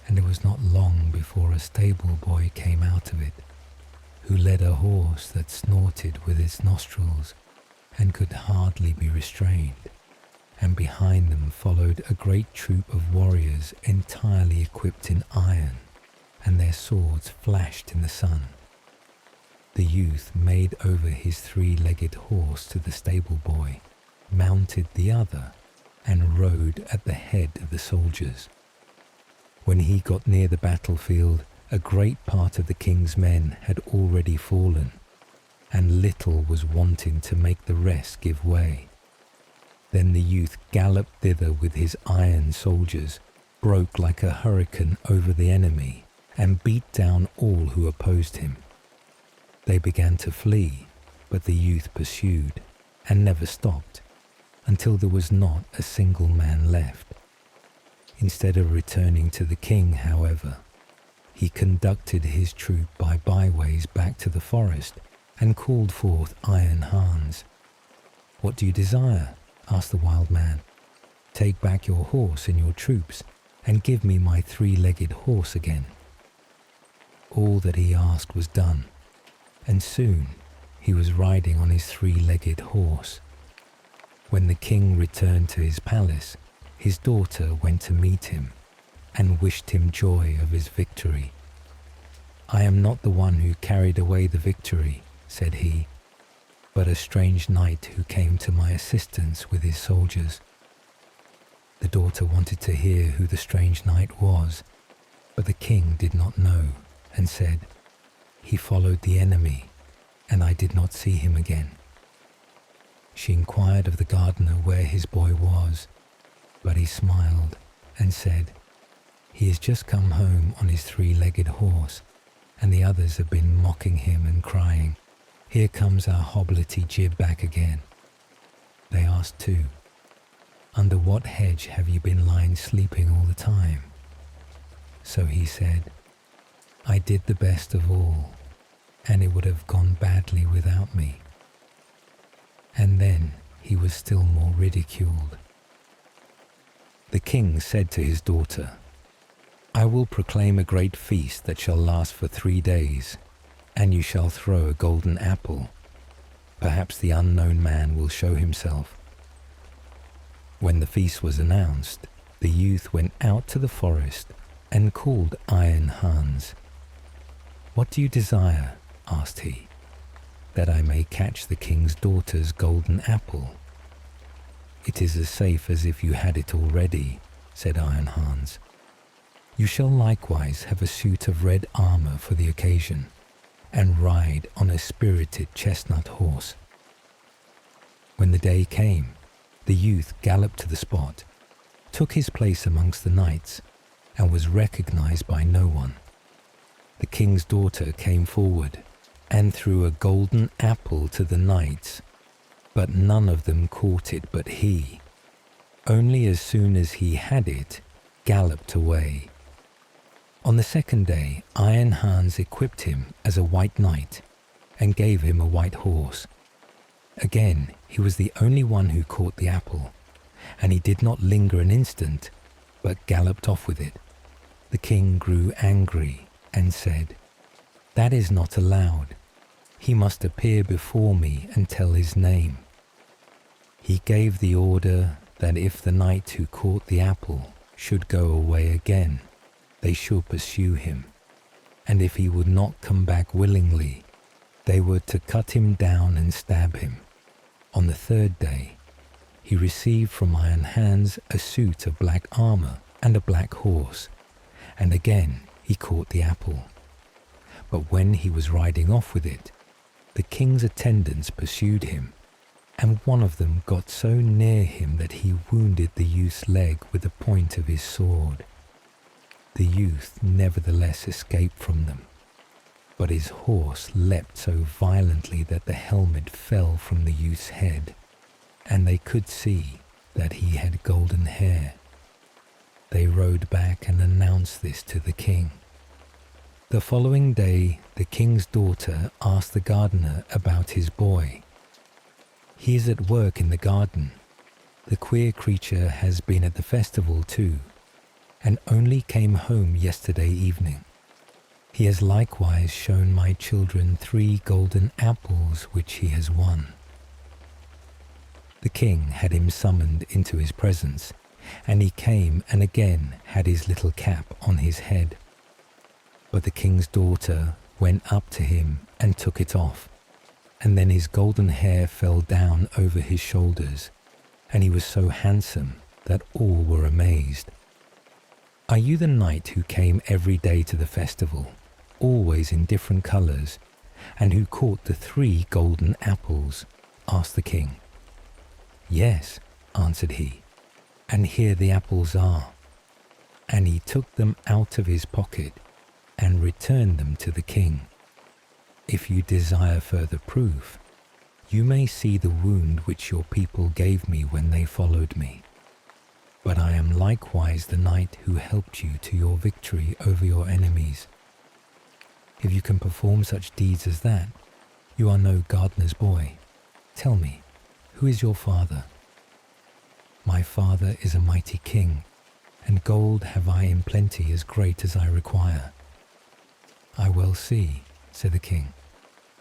and it was not long before a stable boy came out of it, who led a horse that snorted with its nostrils and could hardly be restrained, and behind them followed a great troop of warriors entirely equipped in iron, and their swords flashed in the sun. The youth made over his 3-legged horse to the stable boy, mounted the other, and rode at the head of the soldiers. When he got near the battlefield, a great part of the king's men had already fallen, and little was wanting to make the rest give way. Then the youth galloped thither with his iron soldiers, broke like a hurricane over the enemy, and beat down all who opposed him. They began to flee, but the youth pursued, and never stopped, until there was not a single man left. Instead of returning to the king, however, he conducted his troop by byways back to the forest, and called forth Iron Hans. "What do you desire?" asked the wild man. "Take back your horse and your troops, and give me my 3-legged horse again." All that he asked was done, and soon he was riding on his 3-legged horse. When the king returned to his palace, his daughter went to meet him and wished him joy of his victory. "I am not the one who carried away the victory," said he, "but a strange knight who came to my assistance with his soldiers." The daughter wanted to hear who the strange knight was, but the king did not know, and said, "He followed the enemy, and I did not see him again." She inquired of the gardener where his boy was, but he smiled and said, "He has just come home on his 3-legged horse, and the others have been mocking him and crying, 'Here comes our hobblety-jib back again.'" They asked too, "Under what hedge have you been lying sleeping all the time?" So he said, "I did the best of all, and it would have gone badly without me." And then he was still more ridiculed. The king said to his daughter, "I will proclaim a great feast that shall last for 3 days, and you shall throw a golden apple. Perhaps the unknown man will show himself." When the feast was announced, the youth went out to the forest and called Iron Hans. "What do you desire?" asked he. "That I may catch the king's daughter's golden apple." "It is as safe as if you had it already," said Iron Hans. "You shall likewise have a suit of red armor for the occasion, and ride on a spirited chestnut horse." When the day came, the youth galloped to the spot, took his place amongst the knights, and was recognized by no one. The king's daughter came forward and threw a golden apple to the knights, but none of them caught it but he. Only as soon as he had it, galloped away. On the second day, Iron Hans equipped him as a white knight and gave him a white horse. Again, he was the only one who caught the apple, and he did not linger an instant, but galloped off with it. The king grew angry and said, "That is not allowed. He must appear before me and tell his name." He gave the order that if the knight who caught the apple should go away again, they should pursue him, and if he would not come back willingly, they were to cut him down and stab him. On the third day, he received from Iron Hands a suit of black armor and a black horse, and again he caught the apple. But when he was riding off with it, the king's attendants pursued him, and one of them got so near him that he wounded the youth's leg with the point of his sword. The youth nevertheless escaped from them, but his horse leapt so violently that the helmet fell from the youth's head, and they could see that he had golden hair. They rode back and announced this to the king. The following day, the king's daughter asked the gardener about his boy. "He is at work in the garden. The queer creature has been at the festival too, and only came home yesterday evening. He has likewise shown my children 3 golden apples which he has won." The king had him summoned into his presence, and he came and again had his little cap on his head. But the king's daughter went up to him and took it off, and then his golden hair fell down over his shoulders, and he was so handsome that all were amazed. "Are you the knight who came every day to the festival, always in different colours, and who caught the 3 golden apples?" asked the king. "Yes," answered he, "and here the apples are." And he took them out of his pocket and returned them to the king. "If you desire further proof, you may see the wound which your people gave me when they followed me. But I am likewise the knight who helped you to your victory over your enemies. If you can perform such deeds as that, you are no gardener's boy. Tell me, who is your father?" "My father is a mighty king, and gold have I in plenty as great as I require." "I well see," said the king,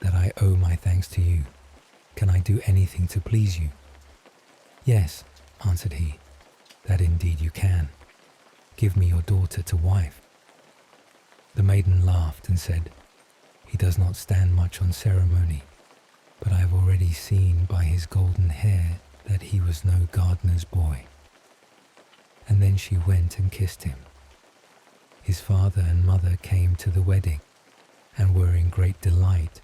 "that I owe my thanks to you. Can I do anything to please you?" "Yes," answered he, "that indeed you can. Give me your daughter to wife." The maiden laughed and said, "He does not stand much on ceremony, but I have already seen by his golden hair that he was no gardener's boy." And then she went and kissed him. His father and mother came to the wedding and were in great delight,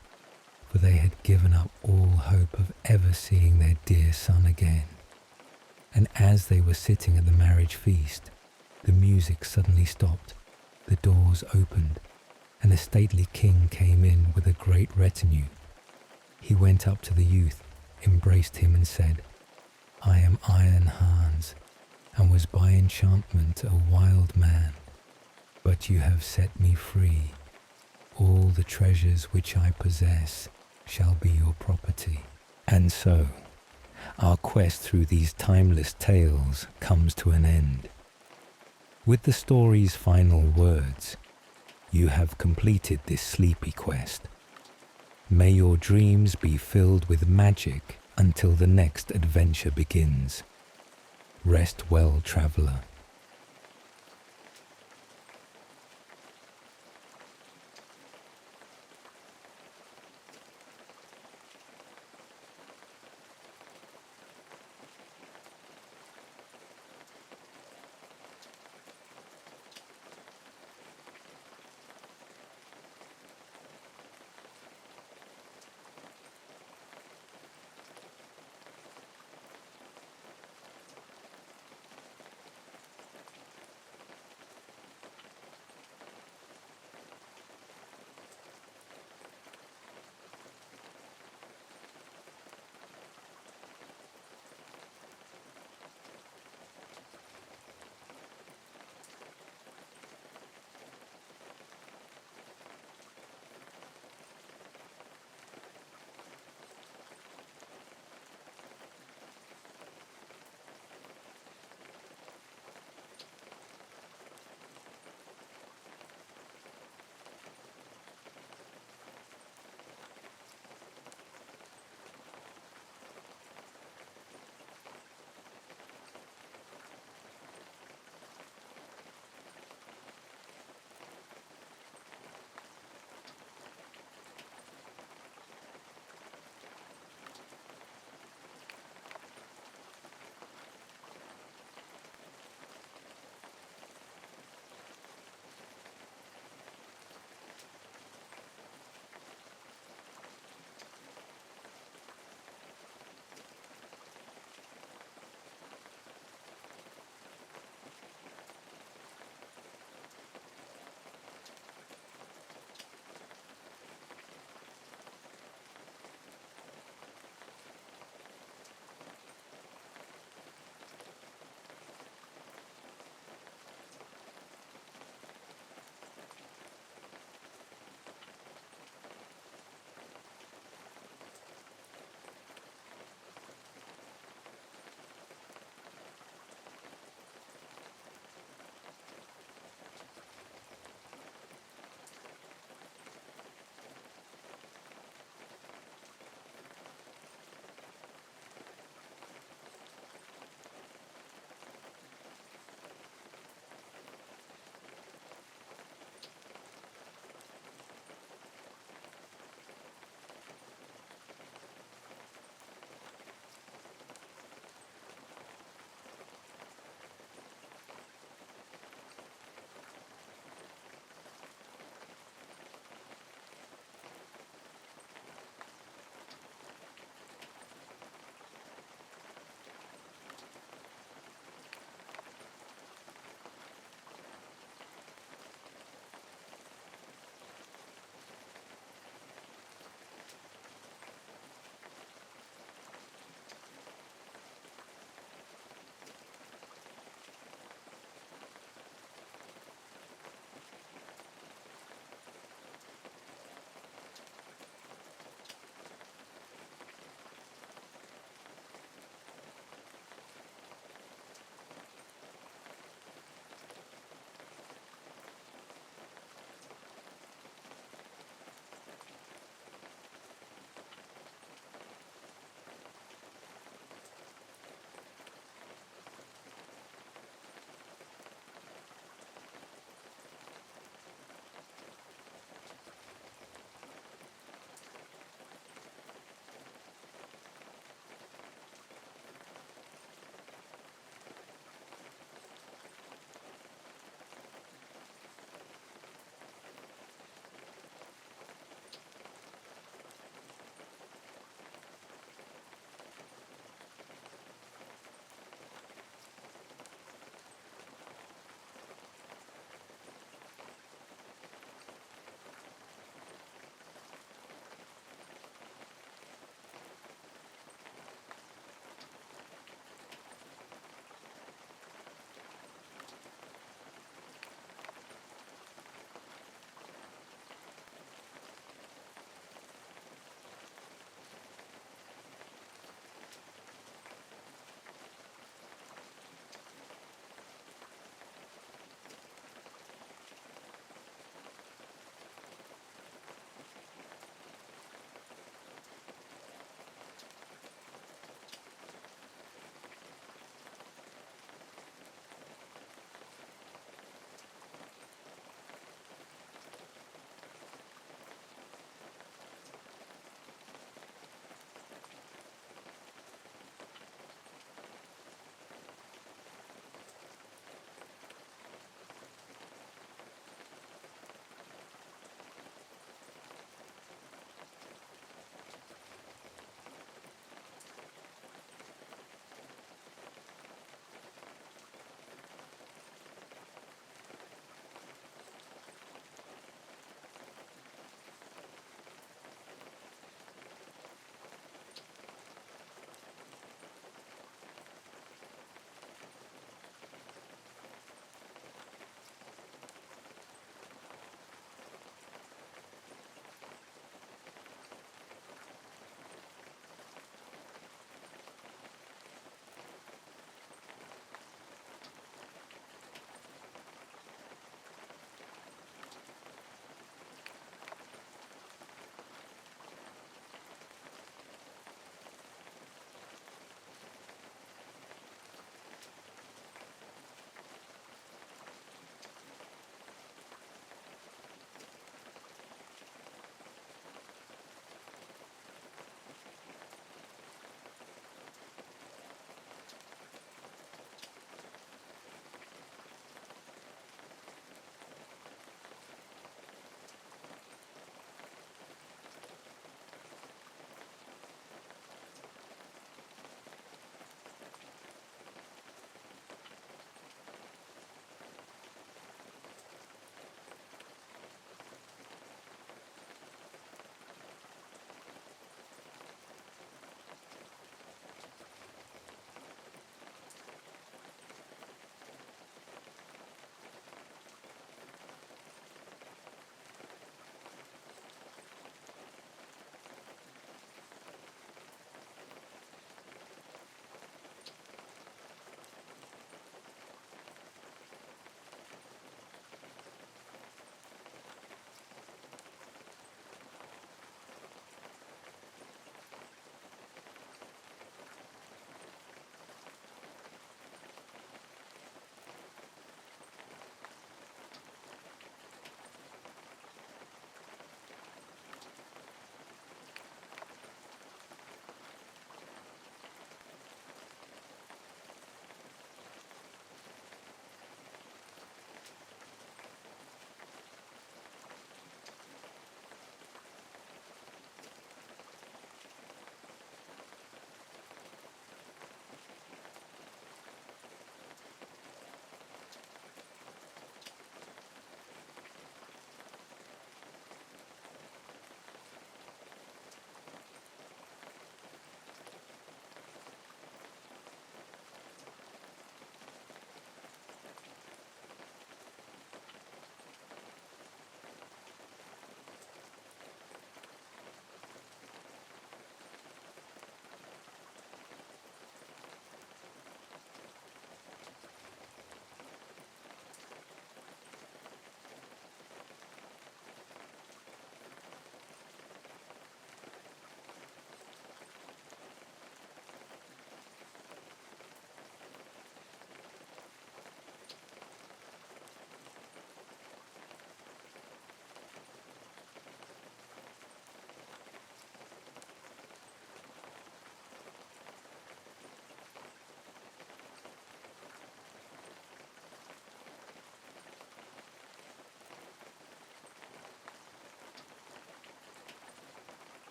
for they had given up all hope of ever seeing their dear son again. And as they were sitting at the marriage feast, the music suddenly stopped, the doors opened, and a stately king came in with a great retinue. He went up to the youth, embraced him and said, "I am Iron Hans, and was by enchantment a wild man, but you have set me free. All the treasures which I possess shall be your property." And so, our quest through these timeless tales comes to an end. With the story's final words, you have completed this sleepy quest. May your dreams be filled with magic until the next adventure begins. Rest well, traveller.